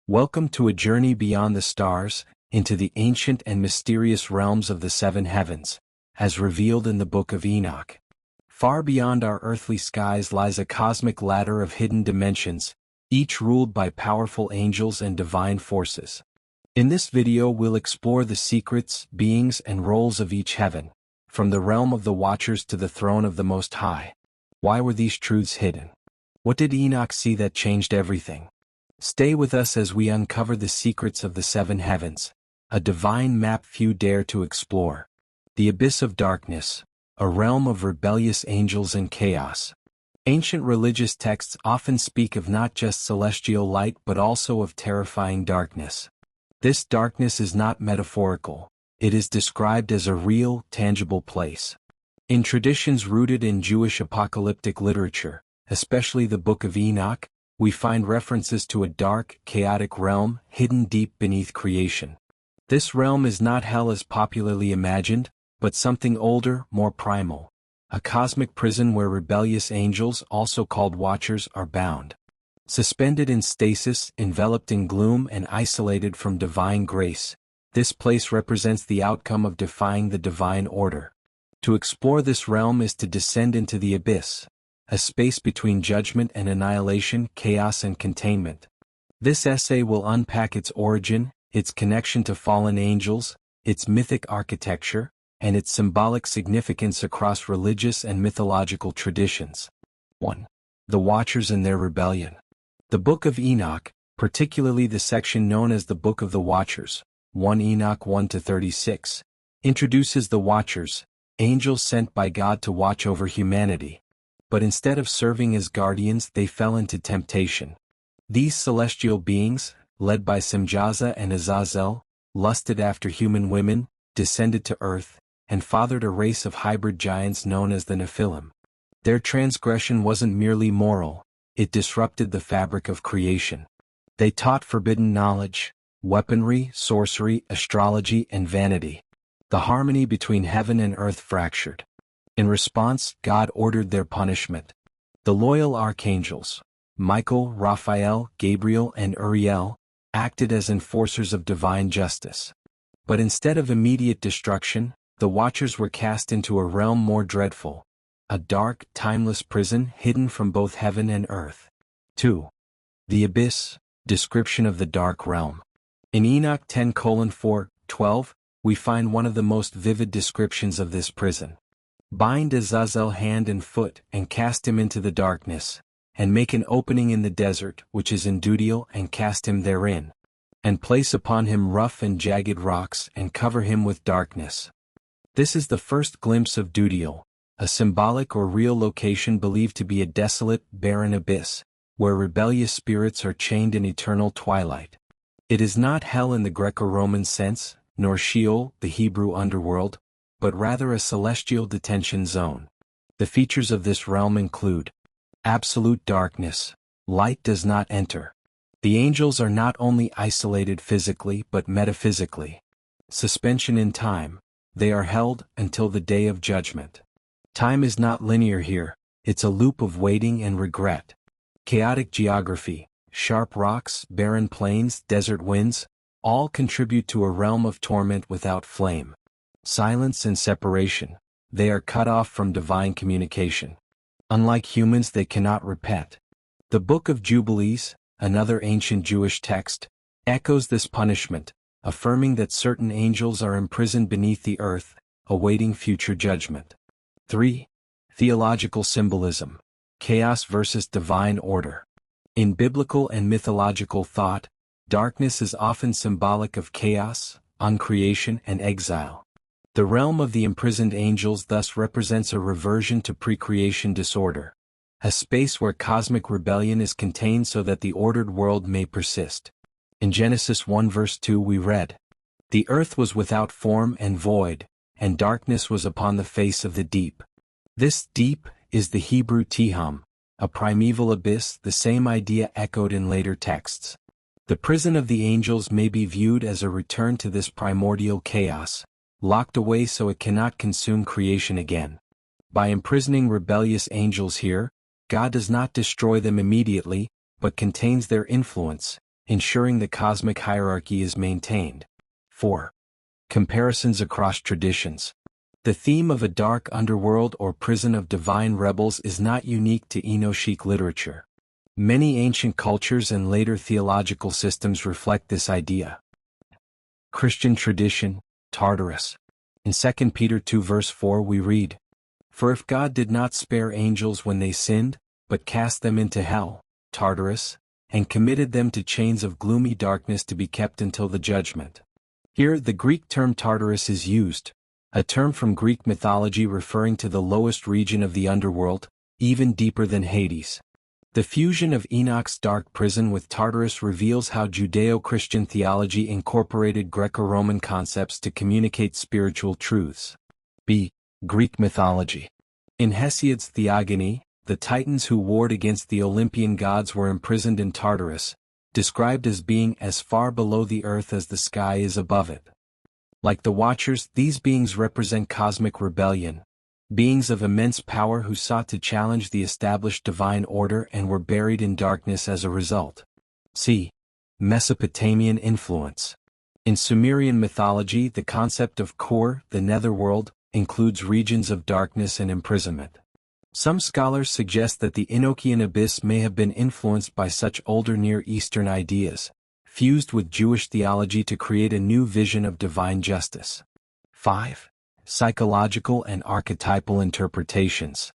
Welcome to a journey beyond the stars, into the ancient and mysterious realms of the seven heavens, as revealed in the Book of Enoch. Far beyond our earthly skies lies a cosmic ladder of hidden dimensions, each ruled by powerful angels and divine forces. In this video we'll explore the secrets, beings, and roles of each heaven, from the realm of the Watchers to the throne of the Most High. Why were these truths hidden? What did Enoch see that changed everything? Stay with us as we uncover the secrets of the seven heavens, a divine map few dare to explore. The abyss of darkness, a realm of rebellious angels and chaos. Ancient religious texts often speak of not just celestial light but also of terrifying darkness. This darkness is not metaphorical, it is described as a real, tangible place. In traditions rooted in Jewish apocalyptic literature, especially the Book of Enoch, we find references to a dark, chaotic realm hidden deep beneath creation. This realm is not hell as popularly imagined, but something older, more primal. A cosmic prison where rebellious angels, also called Watchers, are bound. Suspended in stasis, enveloped in gloom and isolated from divine grace, this place represents the outcome of defying the divine order. To explore this realm is to descend into the abyss, a space between judgment and annihilation, chaos and containment. This essay will unpack its origin, its connection to fallen angels, its mythic architecture, and its symbolic significance across religious and mythological traditions. 1. The Watchers and their rebellion. The Book of Enoch, particularly the section known as the Book of the Watchers, 1 Enoch 1-36, introduces the Watchers, angels sent by God to watch over humanity. But instead of serving as guardians, they fell into temptation. These celestial beings, led by Simjaza and Azazel, lusted after human women, descended to earth, and fathered a race of hybrid giants known as the Nephilim. Their transgression wasn't merely moral, it disrupted the fabric of creation. They taught forbidden knowledge, weaponry, sorcery, astrology, and vanity. The harmony between heaven and earth fractured. In response, God ordered their punishment. The loyal archangels, Michael, Raphael, Gabriel, and Uriel, acted as enforcers of divine justice. But instead of immediate destruction, the Watchers were cast into a realm more dreadful, a dark, timeless prison hidden from both heaven and earth. 2. The abyss, description of the dark realm. In Enoch 10:4-12, we find one of the most vivid descriptions of this prison. Bind Azazel hand and foot and cast him into the darkness, and make an opening in the desert, which is in Dudiel, and cast him therein, and place upon him rough and jagged rocks and cover him with darkness. This is the first glimpse of Dudiel, a symbolic or real location believed to be a desolate, barren abyss, where rebellious spirits are chained in eternal twilight. It is not hell in the Greco-Roman sense, nor Sheol, the Hebrew underworld, but rather a celestial detention zone. The features of this realm include absolute darkness. Light does not enter. The angels are not only isolated physically but metaphysically. Suspension in time. They are held until the day of judgment. Time is not linear here, it's a loop of waiting and regret. Chaotic geography. Sharp rocks, barren plains, desert winds, all contribute to a realm of torment without flame. Silence and separation. They are cut off from divine communication. Unlike humans, they cannot repent. The Book of Jubilees, another ancient Jewish text, echoes this punishment, affirming that certain angels are imprisoned beneath the earth, awaiting future judgment. 3. Theological symbolism. Chaos versus divine order. In biblical and mythological thought, darkness is often symbolic of chaos, uncreation, and exile. The realm of the imprisoned angels thus represents a reversion to pre-creation disorder, a space where cosmic rebellion is contained so that the ordered world may persist. In Genesis 1:2 we read, "The earth was without form and void, and darkness was upon the face of the deep." This deep is the Hebrew Tehom, a primeval abyss, the same idea echoed in later texts. The prison of the angels may be viewed as a return to this primordial chaos, locked away so it cannot consume creation again. By imprisoning rebellious angels here, God does not destroy them immediately, but contains their influence, ensuring the cosmic hierarchy is maintained. 4. Comparisons across traditions. The theme of a dark underworld or prison of divine rebels is not unique to Enochic literature. Many ancient cultures and later theological systems reflect this idea. Christian tradition, Tartarus. In 2 Peter 2 verse 4 we read, "For if God did not spare angels when they sinned, but cast them into hell, Tartarus, and committed them to chains of gloomy darkness to be kept until the judgment." Here the Greek term Tartarus is used, a term from Greek mythology referring to the lowest region of the underworld, even deeper than Hades. The fusion of Enoch's dark prison with Tartarus reveals how Judeo-Christian theology incorporated Greco-Roman concepts to communicate spiritual truths. B. Greek mythology. In Hesiod's Theogony, the Titans who warred against the Olympian gods were imprisoned in Tartarus, described as being as far below the earth as the sky is above it. Like the Watchers, these beings represent cosmic rebellion, beings of immense power who sought to challenge the established divine order and were buried in darkness as a result. C. Mesopotamian influence. In Sumerian mythology, the concept of Kur, the netherworld, includes regions of darkness and imprisonment. Some scholars suggest that the Enochian abyss may have been influenced by such older Near Eastern ideas, fused with Jewish theology to create a new vision of divine justice. 5. Psychological and archetypal interpretations.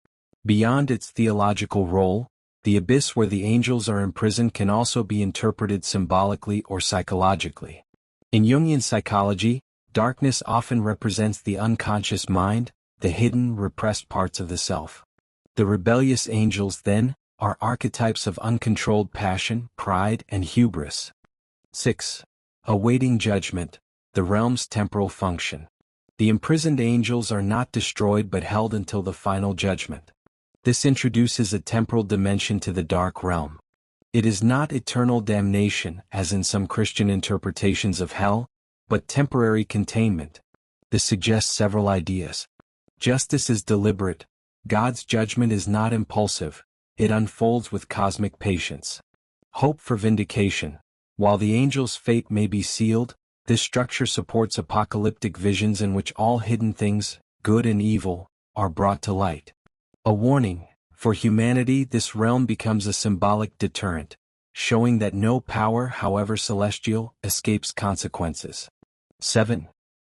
Beyond its theological role, the abyss where the angels are imprisoned can also be interpreted symbolically or psychologically. In Jungian psychology, darkness often represents the unconscious mind, the hidden, repressed parts of the self. The rebellious angels, then, are archetypes of uncontrolled passion, pride, and hubris. 6. Awaiting judgment, the realm's temporal function. The imprisoned angels are not destroyed but held until the final judgment. This introduces a temporal dimension to the dark realm. It is not eternal damnation, as in some Christian interpretations of hell, but temporary containment. This suggests several ideas. Justice is deliberate. God's judgment is not impulsive. It unfolds with cosmic patience. Hope for vindication. While the angel's fate may be sealed, this structure supports apocalyptic visions in which all hidden things, good and evil, are brought to light. A warning. For humanity, this realm becomes a symbolic deterrent, showing that no power, however celestial, escapes consequences. 7.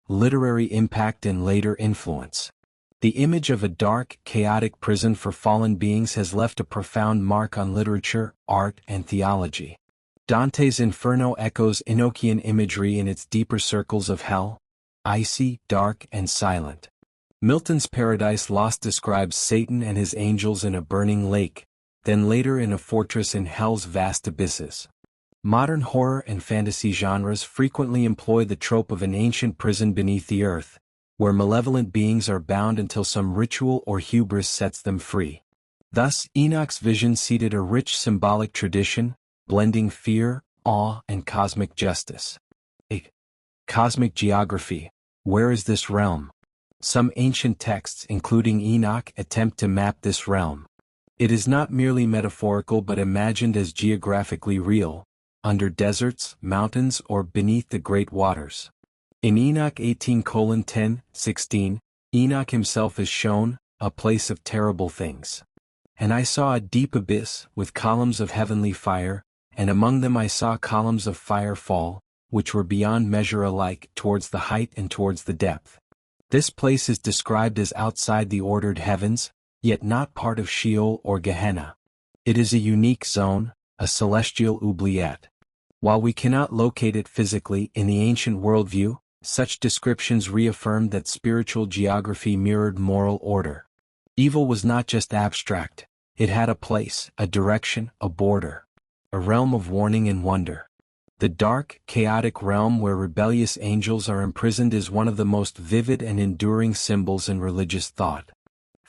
Literary impact and later influence. The image of a dark, chaotic prison for fallen beings has left a profound mark on literature, art, and theology. Dante's Inferno echoes Enochian imagery in its deeper circles of hell, icy, dark, and silent. Milton's Paradise Lost describes Satan and his angels in a burning lake, then later in a fortress in hell's vast abysses. Modern horror and fantasy genres frequently employ the trope of an ancient prison beneath the earth, where malevolent beings are bound until some ritual or hubris sets them free. Thus, Enoch's vision seeded a rich symbolic tradition, blending fear, awe, and cosmic justice. 8. Cosmic geography. Where is this realm? Some ancient texts, including Enoch, attempt to map this realm. It is not merely metaphorical but imagined as geographically real, under deserts, mountains, or beneath the great waters. In Enoch 18:10-16, Enoch himself is shown, a place of terrible things. And I saw a deep abyss, with columns of heavenly fire, and among them I saw columns of fire fall, which were beyond measure alike, towards the height and towards the depth. This place is described as outside the ordered heavens, yet not part of Sheol or Gehenna. It is a unique zone, a celestial oubliette. While we cannot locate it physically in the ancient worldview, such descriptions reaffirmed that spiritual geography mirrored moral order. Evil was not just abstract, it had a place, a direction, a border. A realm of warning and wonder. The dark, chaotic realm where rebellious angels are imprisoned is one of the most vivid and enduring symbols in religious thought.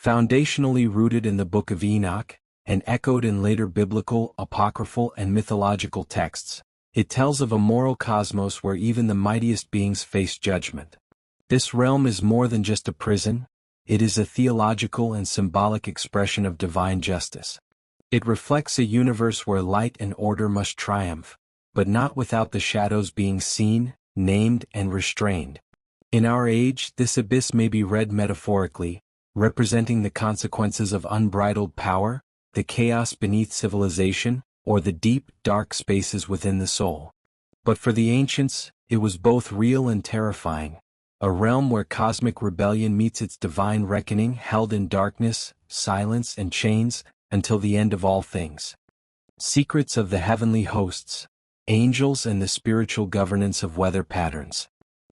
Foundationally rooted in the Book of Enoch, and echoed in later biblical, apocryphal, and mythological texts, it tells of a moral cosmos where even the mightiest beings face judgment. This realm is more than just a prison, it is a theological and symbolic expression of divine justice. It reflects a universe where light and order must triumph, but not without the shadows being seen, named, and restrained. In our age, this abyss may be read metaphorically, representing the consequences of unbridled power, the chaos beneath civilization, or the deep, dark spaces within the soul. But for the ancients, it was both real and terrifying, a realm where cosmic rebellion meets its divine reckoning, held in darkness, silence, and chains, until the end of all things. Secrets of the heavenly hosts, angels and the spiritual governance of weather patterns.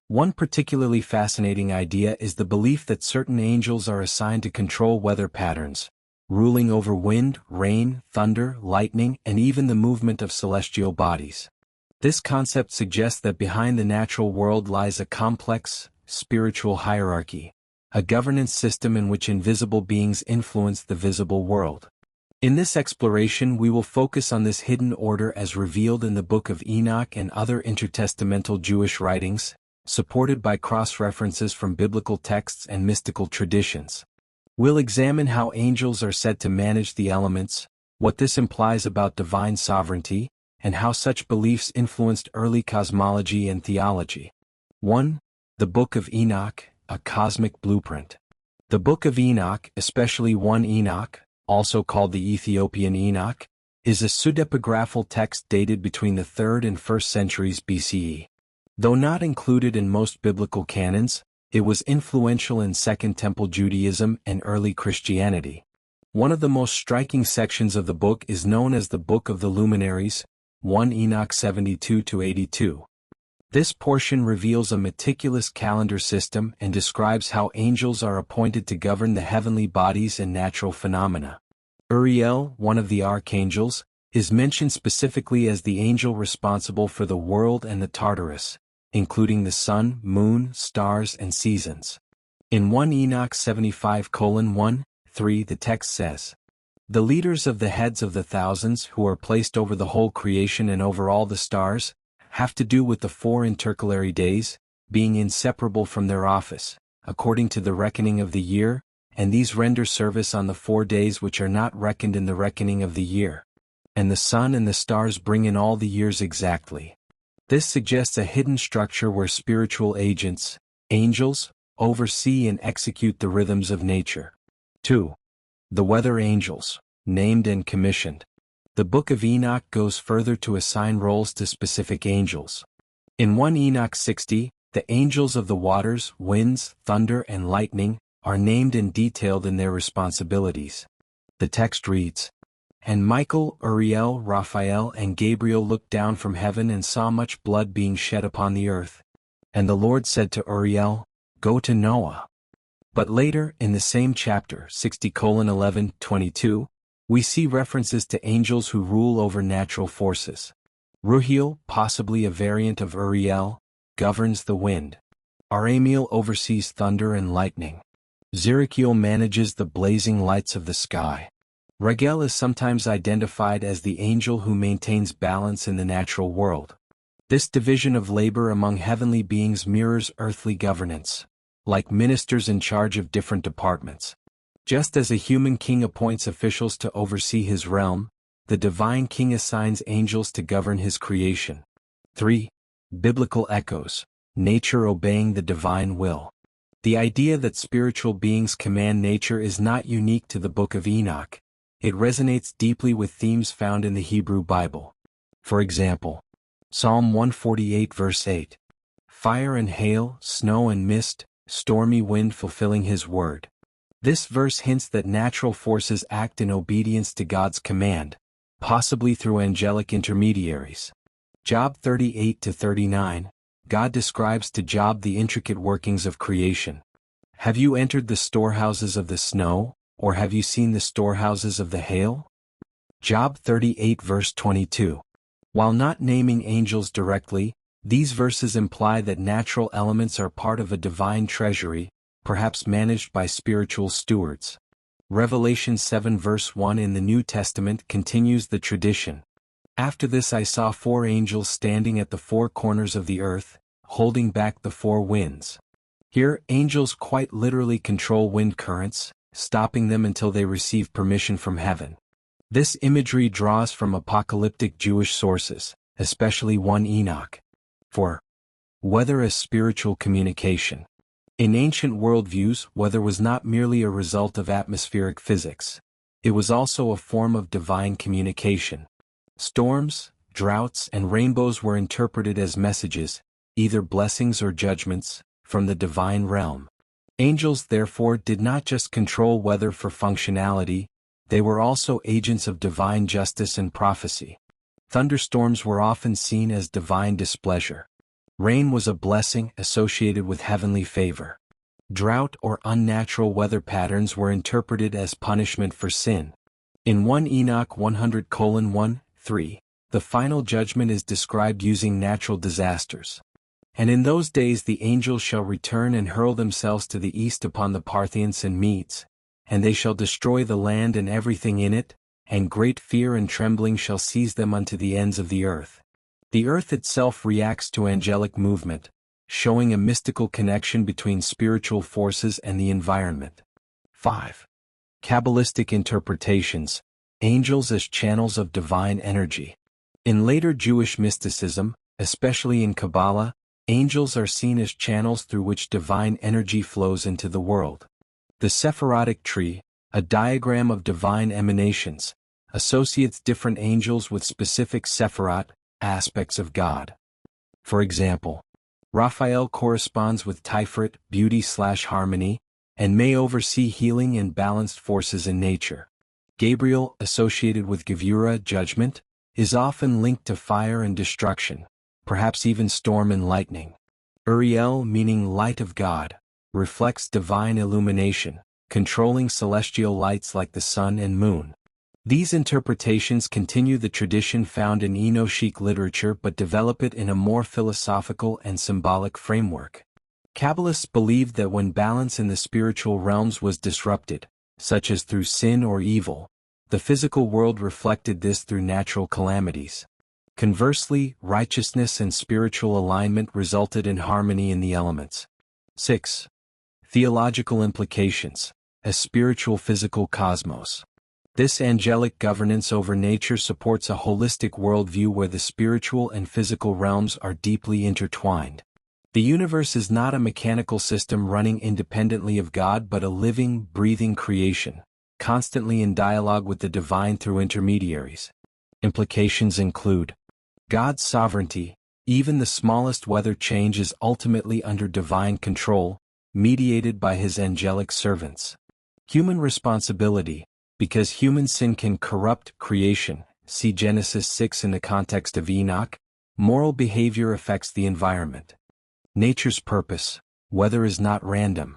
One particularly fascinating idea is the belief that certain angels are assigned to control weather patterns, ruling over wind, rain, thunder, lightning, and even the movement of celestial bodies. This concept suggests that behind the natural world lies a complex, spiritual hierarchy, a governance system in which invisible beings influence the visible world. In this exploration, we will focus on this hidden order as revealed in the Book of Enoch and other intertestamental Jewish writings, supported by cross-references from biblical texts and mystical traditions. We'll examine how angels are said to manage the elements, what this implies about divine sovereignty, and how such beliefs influenced early cosmology and theology. 1. The Book of Enoch, a cosmic blueprint. The Book of Enoch, especially 1 Enoch, also called the Ethiopian Enoch, is a pseudepigraphal text dated between the 3rd and 1st centuries BCE. Though not included in most biblical canons, it was influential in Second Temple Judaism and early Christianity. One of the most striking sections of the book is known as the Book of the Luminaries, 1 Enoch 72-82. This portion reveals a meticulous calendar system and describes how angels are appointed to govern the heavenly bodies and natural phenomena. Uriel, one of the archangels, is mentioned specifically as the angel responsible for the world and the Tartarus, including the sun, moon, stars, and seasons. In 1 Enoch 75:1-3 the text says, "The leaders of the heads of the thousands who are placed over the whole creation and over all the stars, have to do with the 4 intercalary days, being inseparable from their office, according to the reckoning of the year, and these render service on the 4 days which are not reckoned in the reckoning of the year. And the sun and the stars bring in all the years exactly." This suggests a hidden structure where spiritual agents, angels, oversee and execute the rhythms of nature. 2. The weather angels, named and commissioned. The Book of Enoch goes further to assign roles to specific angels. In 1 Enoch 60, the angels of the waters, winds, thunder, and lightning are named and detailed in their responsibilities. The text reads, "And Michael, Uriel, Raphael, and Gabriel looked down from heaven and saw much blood being shed upon the earth. And the Lord said to Uriel, Go to Noah." But later, in the same chapter, 60:11-22, we see references to angels who rule over natural forces. Ruhiel, possibly a variant of Uriel, governs the wind. Aramiel oversees thunder and lightning. Zerachiel manages the blazing lights of the sky. Regel is sometimes identified as the angel who maintains balance in the natural world. This division of labor among heavenly beings mirrors earthly governance, like ministers in charge of different departments. Just as a human king appoints officials to oversee his realm, the divine king assigns angels to govern his creation. 3. Biblical echoes, nature obeying the divine will. The idea that spiritual beings command nature is not unique to the Book of Enoch. It resonates deeply with themes found in the Hebrew Bible. For example, Psalm 148 verse 8. Fire and hail, snow and mist, stormy wind fulfilling his word. This verse hints that natural forces act in obedience to God's command, possibly through angelic intermediaries. Job 38-39, God describes to Job the intricate workings of creation. "Have you entered the storehouses of the snow, or have you seen the storehouses of the hail?" Job 38 verse 22. While not naming angels directly, these verses imply that natural elements are part of a divine treasury, perhaps managed by spiritual stewards. Revelation 7 verse 1 in the New Testament continues the tradition. "After this I saw 4 angels standing at the 4 corners of the earth, holding back the 4 winds." Here, angels quite literally control wind currents, stopping them until they receive permission from heaven. This imagery draws from apocalyptic Jewish sources, especially 1 Enoch. 4. Weather as spiritual communication. In ancient worldviews, weather was not merely a result of atmospheric physics. It was also a form of divine communication. Storms, droughts, and rainbows were interpreted as messages, either blessings or judgments, from the divine realm. Angels therefore did not just control weather for functionality, they were also agents of divine justice and prophecy. Thunderstorms were often seen as divine displeasure. Rain was a blessing associated with heavenly favor. Drought or unnatural weather patterns were interpreted as punishment for sin. In 1 Enoch 100:1-3, the final judgment is described using natural disasters. And in those days the angels shall return and hurl themselves to the east upon the Parthians and Medes, and they shall destroy the land and everything in it, and great fear and trembling shall seize them unto the ends of the earth. The earth itself reacts to angelic movement, showing a mystical connection between spiritual forces and the environment. 5. Kabbalistic interpretations, angels as channels of divine energy. In later Jewish mysticism, especially in Kabbalah, angels are seen as channels through which divine energy flows into the world. The Sephirotic tree, a diagram of divine emanations, associates different angels with specific Sephirot, aspects of God. For example, Raphael corresponds with Tiferet, beauty/harmony, and may oversee healing and balanced forces in nature. Gabriel, associated with Gevurah, judgment, is often linked to fire and destruction, perhaps even storm and lightning. Uriel, meaning light of God, reflects divine illumination, controlling celestial lights like the sun and moon. These interpretations continue the tradition found in Enochic literature but develop it in a more philosophical and symbolic framework. Kabbalists believed that when balance in the spiritual realms was disrupted, such as through sin or evil, the physical world reflected this through natural calamities. Conversely, righteousness and spiritual alignment resulted in harmony in the elements. 6. Theological implications, a spiritual physical cosmos. This angelic governance over nature supports a holistic worldview where the spiritual and physical realms are deeply intertwined. The universe is not a mechanical system running independently of God but a living, breathing creation, constantly in dialogue with the divine through intermediaries. Implications include God's sovereignty. Even the smallest weather change is ultimately under divine control, mediated by his angelic servants. Human responsibility. Because human sin can corrupt creation, see Genesis 6 in the context of Enoch, moral behavior affects the environment. Nature's purpose. Weather is not random.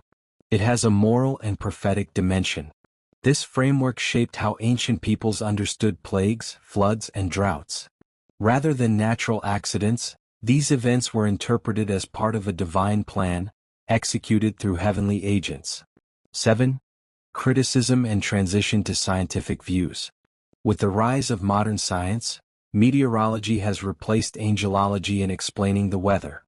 It has a moral and prophetic dimension. This framework shaped how ancient peoples understood plagues, floods, and droughts. Rather than natural accidents, these events were interpreted as part of a divine plan, executed through heavenly agents. 7. Criticism and transition to scientific views. With the rise of modern science, meteorology has replaced angelology in explaining the weather.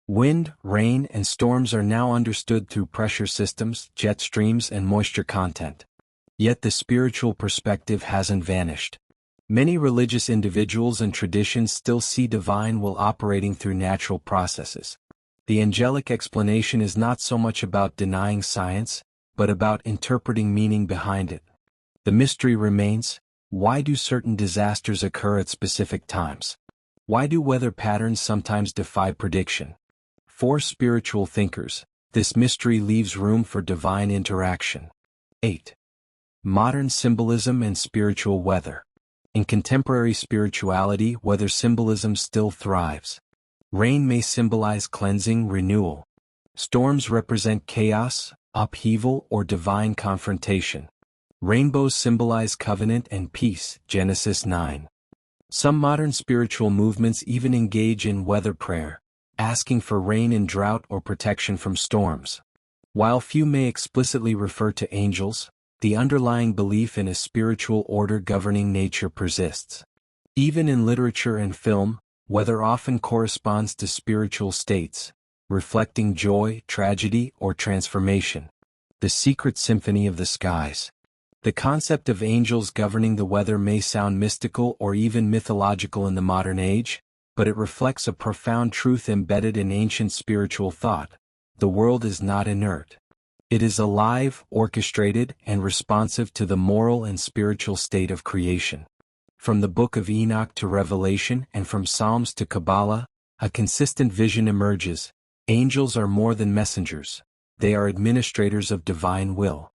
Wind, rain, and storms are now understood through pressure systems, jet streams, and moisture content. Yet the spiritual perspective hasn't vanished. Many religious individuals and traditions still see divine will operating through natural processes. The angelic explanation is not so much about denying science, but about interpreting meaning behind it. The mystery remains, why do certain disasters occur at specific times? Why do weather patterns sometimes defy prediction? For spiritual thinkers, this mystery leaves room for divine interaction. 8. Modern symbolism and spiritual weather. In contemporary spirituality, weather symbolism still thrives. Rain may symbolize cleansing, renewal. Storms represent chaos, upheaval, or divine confrontation. Rainbows symbolize covenant and peace, Genesis 9. Some modern spiritual movements even engage in weather prayer, asking for rain in drought or protection from storms. While few may explicitly refer to angels, the underlying belief in a spiritual order governing nature persists. Even in literature and film, weather often corresponds to spiritual states, reflecting joy, tragedy, or transformation. The secret symphony of the skies. The concept of angels governing the weather may sound mystical or even mythological in the modern age, but it reflects a profound truth embedded in ancient spiritual thought. The world is not inert. It is alive, orchestrated, and responsive to the moral and spiritual state of creation. From the Book of Enoch to Revelation and from Psalms to Kabbalah, a consistent vision emerges. Angels are more than messengers. They are administrators of divine will.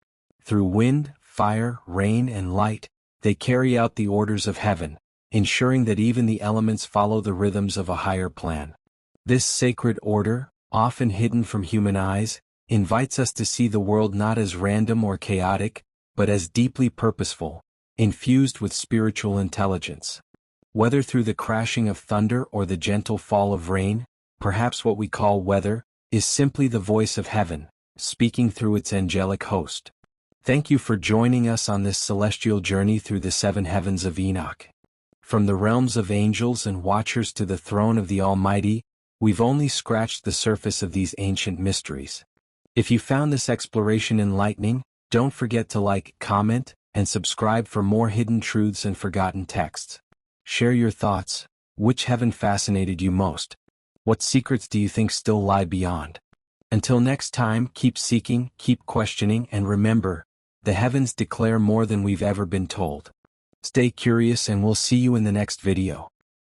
Through wind, fire, rain, and light, they carry out the orders of heaven, ensuring that even the elements follow the rhythms of a higher plan. This sacred order, often hidden from human eyes, invites us to see the world not as random or chaotic, but as deeply purposeful, infused with spiritual intelligence. Whether through the crashing of thunder or the gentle fall of rain, perhaps what we call weather is simply the voice of heaven, speaking through its angelic host. Thank you for joining us on this celestial journey through the seven heavens of Enoch. From the realms of angels and watchers to the throne of the Almighty, we've only scratched the surface of these ancient mysteries. If you found this exploration enlightening, don't forget to like, comment, and subscribe for more hidden truths and forgotten texts. Share your thoughts. Which heaven fascinated you most? What secrets do you think still lie beyond? Until next time, keep seeking, keep questioning, and remember, the heavens declare more than we've ever been told. Stay curious and we'll see you in the next video.